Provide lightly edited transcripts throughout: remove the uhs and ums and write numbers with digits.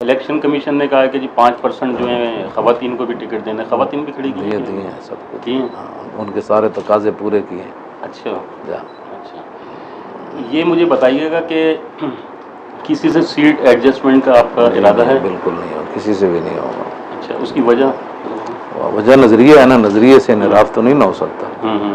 Election commission نے کہا ہے کہ جی 5% جو ہیں خواتین کو بھی ٹکٹ دینا ہے، خواتین بھی کھڑی کی دیے ہیں سب کو دیے ہیں؟ ان کے سارے تقاضے پورے کیے ہیں۔ اچھا جا اچھا، یہ مجھے بتائیے گا کہ کسی سے سیٹ ایڈجسٹمنٹ کا آپ کا ارادہ ہے؟ بالکل نہیں ہوگا، کسی سے بھی نہیں ہوگا۔ اچھا، اس کی وجہ؟ وجہ نظریہ ہے نا، نظریے سے انحراف تو نہیں نہ ہو سکتا۔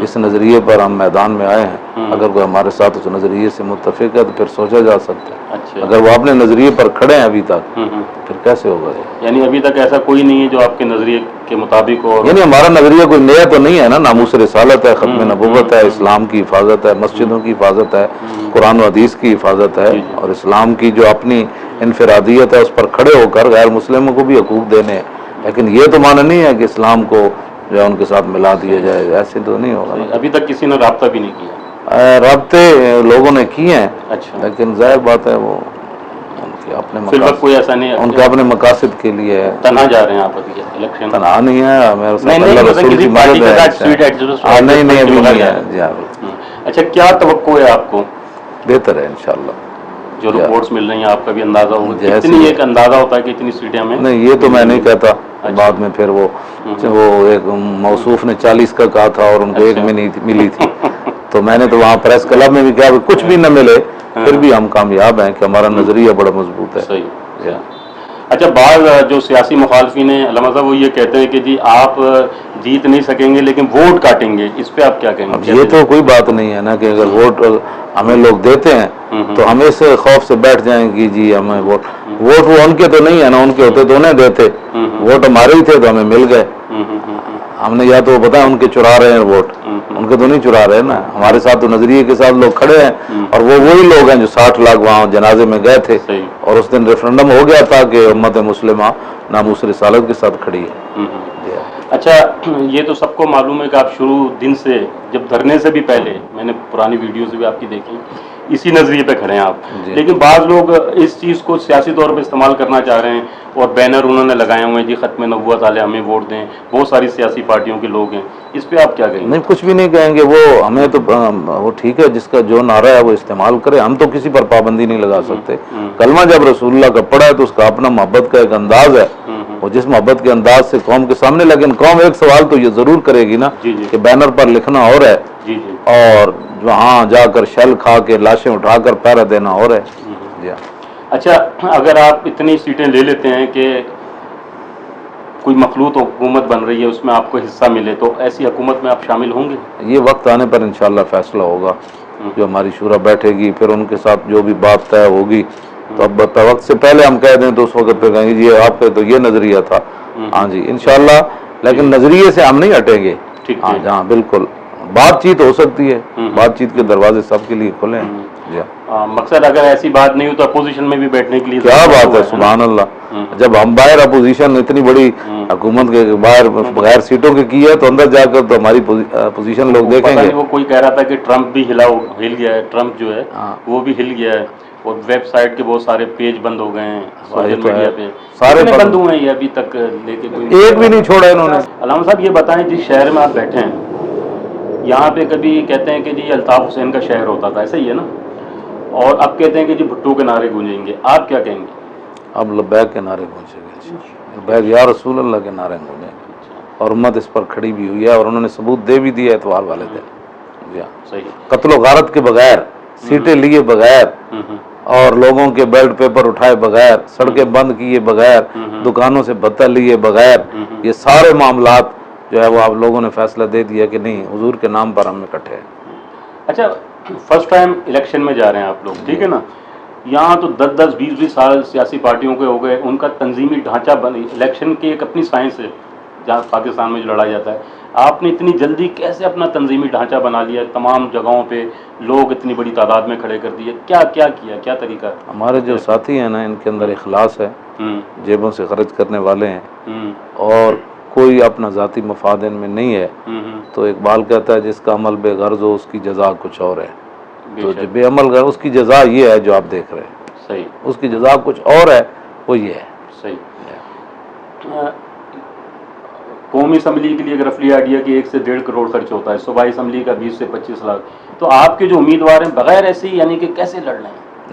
اس نظریے پر ہم میدان میں آئے ہیں، اگر کوئی ہمارے ساتھ اس نظریے سے متفق ہے تو پھر سوچا جا سکتا ہے۔ اچھا، اگر وہ اپنے نظریے پر کھڑے ہیں ابھی تک پھر کیسے ہوگا یہ؟ یعنی ابھی تک ایسا کوئی نہیں ہے جو آپ کے نظریے کے مطابق ہو؟ یعنی ہمارا نظریہ کوئی نیا تو نہیں ہے نا، ناموس رسالت ہے، ختم نبوت ہے، اسلام کی حفاظت ہے، مسجدوں کی حفاظت ہے، قرآن و حدیث کی حفاظت ہے، اور اسلام کی جو اپنی انفرادیت ہے اس پر کھڑے ہو کر غیر مسلموں کو بھی حقوق دینے ہیں۔ لیکن یہ تو معنی نہیں ہے کہ اسلام کو جو ہے ان کے ساتھ ملا دیا جائے، ایسے تو نہیں ہوگا نا۔ ابھی تک کسی نے رابطہ بھی نہیں کیا؟ رابطے لوگوں نے کیے ہیں، اچھا، لیکن ظاہر بات ہے وہ ان کے اپنے فی الوقت کوئی ایسا نہیں ہے، ان کے اپنے مقاصد کے لیے ہے۔ تنہا جا رہے ہیں آپ ابھی الیکشن؟ تنہا نہیں ہے، میرے ساتھ نہیں اللہ رسول کی مدد ہے۔ نہیں نہیں ابھی نہیں ہے، جی ہاں بالکل۔ اچھا، کیا توقع ہے آپ کو؟ بہتر ہے انشاءاللہ۔ جو رپورٹس مل رہی ہیں آپ کا بھی اندازہ ہوگا کتنی، ایک اندازہ ہوتا ہے کہ اتنی سیٹیں میں؟ نہیں یہ تو میں نہیں کہتا، بعد میں پھر وہ ایک موصوف نے 40 کا کہا تھا اور ان کو 1 ملی تھی، تو میں نے تو وہاں پریس کلب میں بھی کہا کہ کچھ بھی نہ ملے پھر بھی ہم کامیاب ہیں کہ ہمارا نظریہ بڑا مضبوط ہے۔ صحیح۔ اچھا، بعض جو سیاسی مخالفین ہیں علامہ صاحب وہ یہ کہتے ہیں کہ جی آپ جیت نہیں سکیں گے لیکن ووٹ کاٹیں گے، اس پہ آپ کیا کہیں گے؟ یہ تو کوئی بات نہیں ہے نا کہ اگر ووٹ ہمیں لوگ دیتے ہیں تو ہم اس خوف سے بیٹھ جائیں گے جی ہمیں ووٹ وہ ان کے تو نہیں ہے نا، ان کے ہوتے تو انہیں دیتے، ووٹ ہمارے ہی تھے تو ہمیں مل گئے۔ ہم نے یا تو وہ پتا ان کے چرا رہے ہیں ووٹ، ان کے تو نہیں چرا رہے نا، ہمارے ساتھ تو نظریے کے ساتھ لوگ کھڑے ہیں، اور وہ وہی لوگ ہیں جو 60 لاکھ وہاں جنازے میں گئے تھے، اور اس دن ریفرنڈم ہو گیا تھا کہ امت مسلمہ ناموس رسالت کے ساتھ کھڑی ہے۔ اچھا، یہ تو سب کو معلوم ہے کہ آپ شروع دن سے جب دھرنے سے بھی پہلے، میں نے پرانی ویڈیوز بھی آپ کی دیکھی، اسی نظریے پہ کھڑے ہیں آپ، لیکن بعض لوگ اس چیز کو سیاسی طور پہ استعمال کرنا چاہ رہے ہیں اور بینر انہوں نے لگائے ہوئے ہیں جی ختم نبوت والے ہمیں ووٹ دیں، بہت ساری سیاسی پارٹیوں کے لوگ ہیں، اس پہ آپ کیا کہیں گے؟ نہیں کچھ بھی نہیں کہیں گے، وہ ہمیں تو وہ ٹھیک ہے جس کا جو نعرہ ہے وہ استعمال کرے، ہم تو کسی پر پابندی نہیں لگا سکتے۔ کلمہ جب رسول اللہ کا پڑھا ہے تو اس کا اپنا محبت کا ایک انداز ہے، اور جس محبت کے انداز سے قوم کے سامنے، لیکن قوم ایک سوال تو یہ ضرور کرے گی نا کہ بینر پر لکھنا اور ہے اور وہاں جا کر شل کھا کے لاشیں اٹھا کر پہرا دینا اور ہے۔ اچھا، اگر آپ اتنی سیٹیں لے لیتے ہیں کہ کوئی مخلوط حکومت بن رہی ہے اس میں آپ کو حصہ ملے تو ایسی حکومت میں آپ شامل ہوں گے؟ یہ وقت آنے پر انشاءاللہ فیصلہ ہوگا، جو ہماری شورا بیٹھے گی پھر ان کے ساتھ جو بھی بات طے ہوگی، تو اب وقت سے پہلے ہم کہہ دیں تو اس وقت پہ کہیں گے جی آپ کا تو یہ نظریہ تھا۔ ہاں جی انشاءاللہ، لیکن نظریے سے ہم نہیں ہٹیں گے۔ ہاں جہاں بالکل بات چیت ہو سکتی ہے، بات چیت کے دروازے سب کے لیے کھلے ہیں۔ مقصد اگر ایسی بات نہیں ہو تو اپوزیشن میں بھی بیٹھنے کے لیے کیا بات ہے، سبحان اللہ، جب ہم باہر اپوزیشن اتنی بڑی حکومت کے باہر بغیر سیٹوں کے کی ہے تو اندر جا کر تو ہماری پوزیشن لوگ دیکھیں گے۔ وہ کوئی کہہ رہا تھا کہ ٹرمپ بھی ہل گیا ہے، ٹرمپ جو ہے وہ بھی ہل گیا ہے، اور ویب سائٹ کے بہت سارے پیج بند ہو گئے ہیں سوشل میڈیا پہ، سارے بند ہوئے ہیں یہ ابھی تک، لیکن ایک بھی نہیں چھوڑا انہوں نے۔ علامہ صاحب یہ بتائیں جس شہر میں آپ بیٹھے ہیں یہاں پہ کبھی کہتے ہیں کہ جی الطاف حسین کا شہر ہوتا تھا، ایسا ہی ہے نا، اور اب کہتے ہیں کہ جی بھٹو کے نعرے گونجیں گے، آپ کیا کہیں گے؟ اب لبیک کے نعرے گونجیں گے، لبیک یا رسول اللہ کے نعرے گونجیں گے، اور امت اس پر کھڑی بھی ہوئی ہے اور انہوں نے ثبوت دے بھی دیا اتوار والے دن۔ جی ہاں، قتل و غارت کے بغیر، سیٹیں لیے بغیر، اور لوگوں کے بیلٹ پیپر اٹھائے بغیر، سڑکیں بند کیے بغیر، دکانوں سے بھتہ لیے بغیر، یہ سارے معاملات جو ہے وہ آپ لوگوں نے فیصلہ دے دیا کہ نہیں حضور کے نام پر ہم اکٹھے ہیں۔ اچھا، فرسٹ ٹائم الیکشن میں جا رہے ہیں آپ لوگ، ٹھیک ہے نا، یہاں تو 10-20 سال سیاسی پارٹیوں کے ہو گئے، ان کا تنظیمی ڈھانچہ بنی، الیکشن کی ایک اپنی سائنس ہے جہاں پاکستان میں جو لڑا جاتا ہے، آپ نے اتنی جلدی کیسے اپنا تنظیمی ڈھانچہ بنا لیا، تمام جگہوں پہ لوگ اتنی بڑی تعداد میں کھڑے کر دیے، کیا کیا طریقہ ہے؟ ہمارے جو ساتھی ہیں نا ان کے اندر اخلاص ہے، جیبوں سے خرچ کرنے والے ہیں، اور کوئی اپنا ذاتی مفاد ان میں نہیں ہے۔ تو اقبال کہتا ہے جس کا عمل بے غرض ہو اس کی جزا کچھ اور ہے، تو جو بے عمل غرض اس کی جزا یہ ہے جو آپ دیکھ رہے ہیں، صحیح، اس کی جزا کچھ اور ہے، وہ یہ ہے۔ صحیح۔ قومی اسمبلی کے لیے اگر رفلی آئیڈیا کہ 1 سے 1.5 کروڑ خرچ ہوتا ہے، صوبائی اسمبلی کا 20 سے 25 لاکھ، تو آپ کے جو امیدوار ہیں بغیر ایسے ہی یعنی کہ کیسے لڑ رہے ہیں؟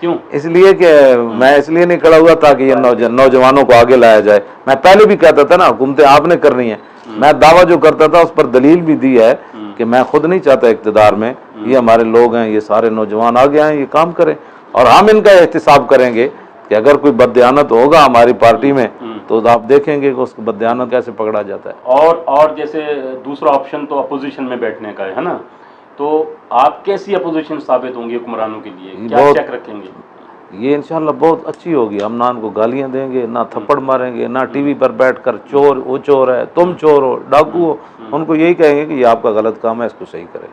کیوں؟ اس لیے کہ میں اس لیے نہیں کھڑا ہوا تھا کہ یہ نوجوانوں کو آگے لایا جائے. میں پہلے بھی کہتا تھا نا حکومتیں آپ نے کرنی ہے. میں دعویٰ جو کرتا تھا اس پر دلیل بھی دی ہے کہ میں خود نہیں چاہتا اقتدار میں، یہ ہمارے لوگ ہیں، یہ سارے نوجوان آگے آئیں، یہ کام کریں، اور ہم ان کا احتساب کریں گے کہ اگر کوئی بددیانت ہوگا ہماری پارٹی میں تو آپ دیکھیں گے کہ اس کو بددیانت کیسے پکڑا جاتا ہے. اور جیسے دوسرا آپشن تو اپوزیشن میں بیٹھنے کا ہے نا، تو آپ کیسی اپوزیشن ثابت ہوں گے حکمرانوں کے لیے؟ کیا چیک رکھیں گے؟ یہ انشاءاللہ بہت اچھی ہوگی. ہم نہ ان کو گالیاں دیں گے، نہ تھپڑ ماریں گے، نہ ٹی وی پر بیٹھ کر چور وہ چور ہے، تم چور ہو، ڈاکو ہو. ان کو یہی کہیں گے کہ یہ آپ کا غلط کام ہے، اس کو صحیح کرے.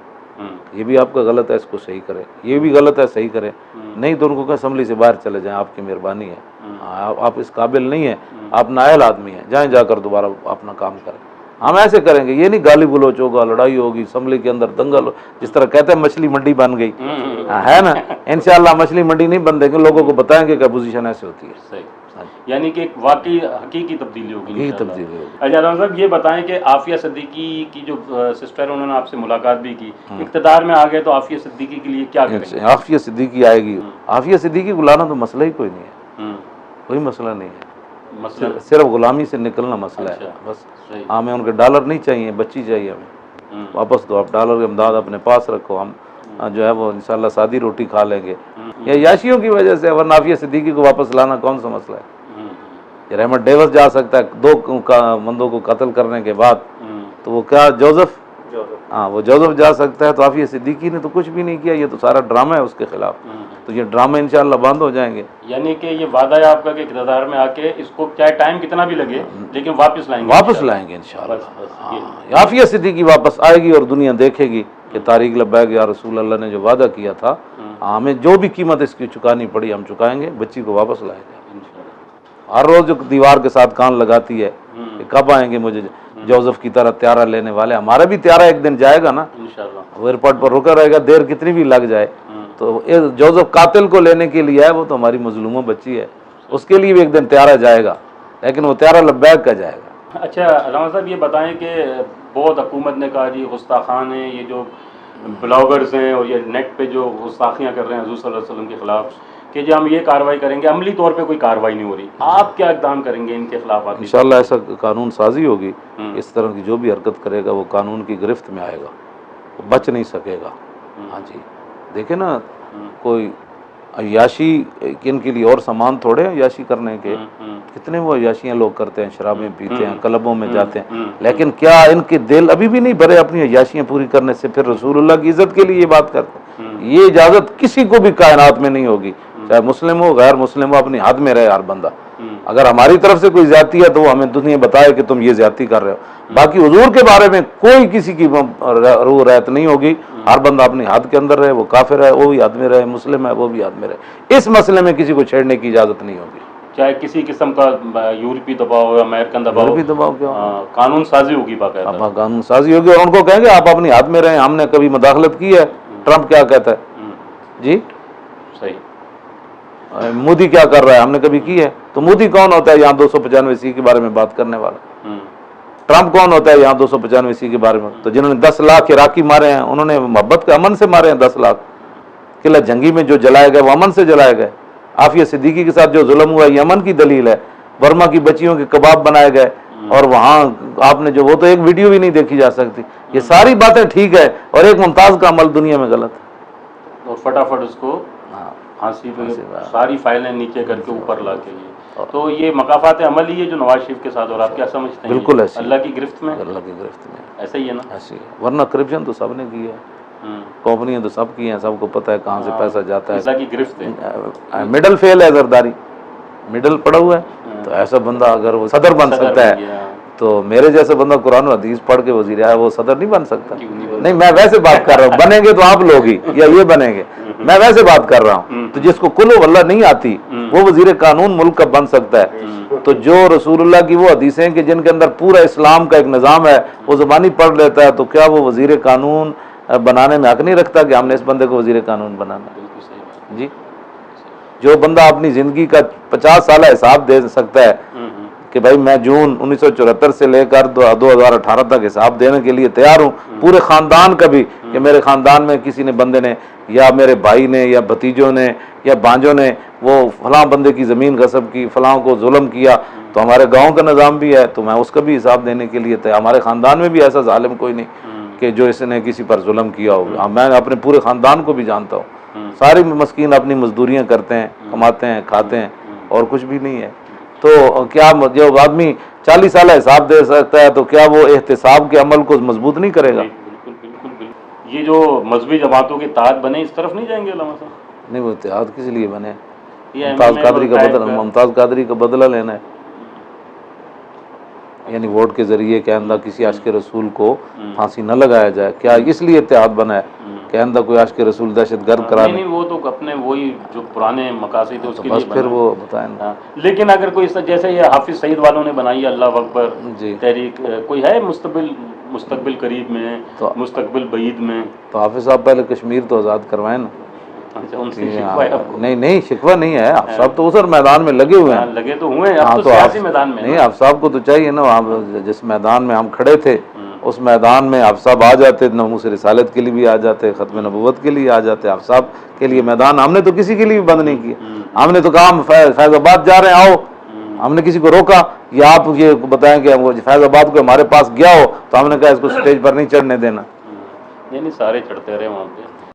یہ بھی آپ کا غلط ہے، اس کو صحیح کرے. یہ بھی غلط ہے، صحیح کرے. نہیں تو ان کو کہ اسمبلی سے باہر چلے جائیں، آپ کی مہربانی ہے، آپ اس قابل نہیں ہیں، آپ نااہل آدمی ہیں، جائیں جا کر دوبارہ اپنا کام کریں. ہم ایسے کریں گے. یہ نہیں گالی گلوچ ہوگا، لڑائی ہوگی، اسمبلی کے اندر دنگل، جس طرح کہتے ہیں مچھلی منڈی بن گئی ہے نا. انشاءاللہ مچھلی منڈی نہیں بن دیں گے، لوگوں کو بتائیں گے کہ اپوزیشن ایسے ہوتی ہے. صحیح. یعنی کہ ایک واقعی حقیقی تبدیلی ہوگی یہی انشاءاللہ. تبدیلی ہوگی. اچھا علامہ صاحب یہ بتائیں کہ عافیہ صدیقی کی جو سسٹر، انہوں نے آپ سے ملاقات بھی کی، اقتدار میں آ گئے تو عافیہ صدیقی کے لیے کیا کریں گے؟ عافیہ صدیقی آئے گی. عافیہ صدیقی کو لانا تو مسئلہ ہی کوئی نہیں ہے، کوئی مسئلہ نہیں ہے. صرف غلامی سے نکلنا مسئلہ ہے بس. ہمیں ان کے ڈالر نہیں چاہیے، بچی چاہیے ہمیں. واپس دو آپ ڈالر کے امداد اپنے پاس رکھو. ہم جو ہے وہ انشاءاللہ سادی روٹی کھا لیں گے. یہ یاشیوں کی وجہ سے، ورنہ عافیہ صدیقی کو واپس لانا کون سا مسئلہ ہے؟ یہ رحمت ڈیوس جا سکتا ہے 2 بندوں کو قتل کرنے کے بعد، تو وہ کیا جوزف، ہاں وہ جوزف جا سکتا ہے. تو عافیہ صدیقی نے تو کچھ بھی نہیں کیا. یہ تو سارا ڈرامہ ہے اس کے خلاف. تو یہ ڈرامے انشاءاللہ بند ہو جائیں گے. یعنی کہ یہ وعدہ ہے آپ کا کہ اقتدار میں آ کے اس کو چاہے ٹائم کتنا بھی لگے لیکن واپس لائیں گے، واپس لائیں گے انشاءاللہ. عافیہ صدیقی واپس آئے گی اور دنیا دیکھے گی کہ طارق لبیک یا رسول اللہ نے جو وعدہ کیا تھا، ہمیں جو بھی قیمت اس کی چکانی پڑی ہم چکائیں گے. بچی کو واپس لائیں گے. ہر روز جو دیوار کے ساتھ کان لگاتی ہے کہ کب آئیں گے مجھے جوزف کی طرح تیارہ لینے والے. ہمارا بھی تیارہ ایک دن جائے گا نا، وہ ایئرپورٹ پر رکا رہے گا، دیر کتنی بھی لگ جائے. تو جوزف قاتل کو لینے کے لیے ہے، وہ تو ہماری مظلوموں بچی ہے، اس کے لیے بھی ایک دن تیارہ جائے گا، لیکن وہ تیارہ لبیک کا جائے گا. اچھا علامہ صاحب یہ بتائیں کہ بہت حکومت نے کہا جی گستاخان ہیں یہ جو بلاگرز ہیں اور یہ نیٹ پہ جو گستاخیاں کر رہے ہیں حضور صلی اللہ علیہ وسلم کے خلاف، کہ جی ہم یہ کارروائی کریں گے. عملی طور پہ کوئی کارروائی نہیں ہو رہی. آپ کیا اقدام کریں گے ان کے خلاف؟ انشاءاللہ ایسا قانون سازی ہوگی، اس طرح کی جو بھی حرکت کرے گا وہ قانون کی گرفت میں آئے گا، وہ بچ نہیں سکے گا. ہاں جی دیکھیں نا، کوئی عیاشی ان کے لیے اور سامان تھوڑے ہیں عیاشی کرنے کے. کتنے وہ عیاشیاں لوگ کرتے ہیں، شرابیں پیتے ہیں، کلبوں میں جاتے ہیں، لیکن کیا ان کے دل ابھی بھی نہیں بھرے اپنی عیاشیاں پوری کرنے سے؟ پھر رسول اللہ کی عزت کے لیے یہ بات کرتے ہیں. یہ اجازت کسی کو بھی کائنات میں نہیں ہوگی، چاہے مسلم ہو غیر مسلم ہو، اپنی حد میں رہے ہر بندہ. اگر ہماری طرف سے کوئی زیادتی ہے تو وہ ہمیں دنیا بتائے کہ تم یہ زیادتی کر رہے ہو. باقی حضور کے بارے میں کوئی کسی کی روح رعایت نہیں ہوگی. ہر بندہ اپنی حد کے اندر رہے. وہ کافر ہے وہ بھی حد میں رہے، مسلم ہے وہ بھی حد میں رہے. اس مسئلے میں کسی کو چھیڑنے کی اجازت نہیں ہوگی، چاہے کسی قسم کا یورپی دباؤ یا امریکن دباؤ. یورپی دباؤ کیا، قانون سازی ہوگی باقاعدہ. اب قانون سازی ہوگی اور ان کو کہیں گے آپ اپنی حد میں رہیں. ہم نے کبھی مداخلت کی ہے؟ ٹرمپ کیا کہتا ہے جی؟ صحیح. مودی کیا کر رہا ہے؟ ہم نے کبھی کی ہے؟ تو مودی کون ہوتا ہے یہاں 295 کے بارے میں بات کرنے والا؟ ٹرمپ کون ہوتا ہے یہاں 295 کے بارے میں؟ تو جنہوں نے 10 لاکھ عراقی مارے ہیں انہوں نے محبت کے امن سے مارے ہیں. 10 لاکھ قلعہ جنگی میں جو جلائے گئے وہ امن سے جلائے گئے. عافیہ صدیقی کے ساتھ جو ظلم ہوا یہ امن کی دلیل ہے. برما کی بچیوں کے کباب بنائے گئے اور وہاں آپ نے جو وہ تو ایک ویڈیو بھی نہیں دیکھی جا سکتی. یہ ساری باتیں ٹھیک ہے اور ایک ممتاز کا عمل دنیا میں غلط ہے. اور فٹافٹ اس کو پھانسی پہ ساری فائلیں نیچے کر کے اوپر لا کے. تو یہ مقافات عمل ہی ہے جو نواز شریف کے ساتھ، اور آپ کیا سمجھتے ہیں؟ بالکل ایسے اللہ کی گرفت میں. اللہ کی گرفت میں ایسا ہی ہے نا. ایسے ورنہ کرپشن تو سب نے کی ہے، کمپنیاں تو سب کی ہیں، سب کو پتہ ہے کہاں سے پیسہ جاتا ہے. اللہ کی گرفت ہے. مڈل فیل ہے، زرداری مڈل پڑا ہوا ہے. تو ایسا بندہ اگر وہ صدر بن سکتا ہے تو میرے جیسا بندہ قرآن و حدیث پڑھ کے وزیر اعظم وہ صدر نہیں بن سکتا. نہیں میں ویسے بات کر رہا ہوں، بنیں گے تو آپ لوگ ہی یا یہ بنیں گے، میں ویسے بات کر رہا ہوں. تو جس کو کلو واللہ نہیں آتی وہ وزیر قانون ملک کا بن سکتا ہے. تو جو رسول اللہ کی وہ حدیثیں کہ جن کے اندر پورا اسلام کا ایک نظام ہے وہ زبانی پڑھ لیتا ہے، تو کیا وہ وزیر قانون بنانے میں حق نہیں رکھتا کہ ہم نے اس بندے کو وزیر قانون بنانا ہے؟ جی جو بندہ اپنی زندگی کا 50 سالہ حساب دے سکتا ہے کہ بھائی میں جون 1974 سے لے کر 2018 تک حساب دینے کے لیے تیار ہوں، پورے خاندان کا بھی، کہ میرے خاندان میں کسی نے بندے نے یا میرے بھائی نے یا بھتیجوں نے یا بانجوں نے وہ فلاں بندے کی زمین غصب کی، فلاں کو ظلم کیا، تو ہمارے گاؤں کا نظام بھی ہے تو میں اس کا بھی حساب دینے کے لیے تیار۔ ہمارے خاندان میں بھی ایسا ظالم کوئی نہیں کہ جو اس نے کسی پر ظلم کیا ہو، میں اپنے پورے خاندان کو بھی جانتا ہوں، سارے مسکین اپنی مزدوریاں کرتے ہیں، کماتے ہیں، کھاتے ہیں، اور کچھ بھی نہیں ہے۔ تو کیا جو آدمی 40 سالہ حساب دے سکتا ہے تو کیا وہ احتساب کے عمل کو مضبوط نہیں کرے گا؟ بالکل بالکل بالکل۔ یہ جو مذہبی جماعتوں کے اتحاد بنے اس طرف نہیں جائیں گے علامہ صاحب؟ نہیں، وہ اتحاد کس لیے بنے؟ یہ ممتاز MMA قادری کا اور بدلہ، ممتاز قادری کا بدلہ لینا ہے، یعنی ووٹ کے ذریعے کہ آئندہ کسی عاشق رسول کو پھانسی نہ لگایا جائے، کیا اس لیے اتحاد بنا ہے کہ آئندہ کوئی عاشق رسول دہشت گرد قرار نہیں، وہ تو اپنے وہی جو پرانے مقاصد تھے اس کے لیے بس پھر بنا۔ وہ بتائیں نا۔ لیکن اگر کوئی جیسے یہ حافظ سعید والوں نے بنائی ہے اللہ اکبر جی، تحریک، کوئی ہے مستقبل قریب میں، مستقبل بعید میں؟ تو حافظ صاحب پہلے کشمیر تو آزاد کروائیں نا۔ اچھا، ان سے شکوہ ہے آپ کو؟ نہیں شکوہ نہیں ہے، آپ صاحب تو اسر میدان میں لگے ہوئے ہیں۔ لگے تو ہوئے ہیں، اب تو سیاسی میدان میں نہیں، آپ صاحب کو تو چاہیے نا، جس میدان میں ہم کھڑے تھے اس میدان میں آپ صاحب آ جاتے، ناموس رسالت کے لیے بھی آ جاتے، ختم نبوت کے لیے آ جاتے، آپ صاحب کے لیے میدان ہم نے تو کسی کے لیے بھی بند نہیں کیا۔ ہم نے تو کہا ہم فیض آباد جا رہے ہیں، آؤ، ہم نے کسی کو روکا؟ یا آپ یہ بتائیں کہ فیض آباد کو ہمارے پاس گیا ہو تو ہم نے کہا اس کو سٹیج پر نہیں چڑھنے دینا؟ نہیں، سارے چڑھتے رہے وہاں پہ۔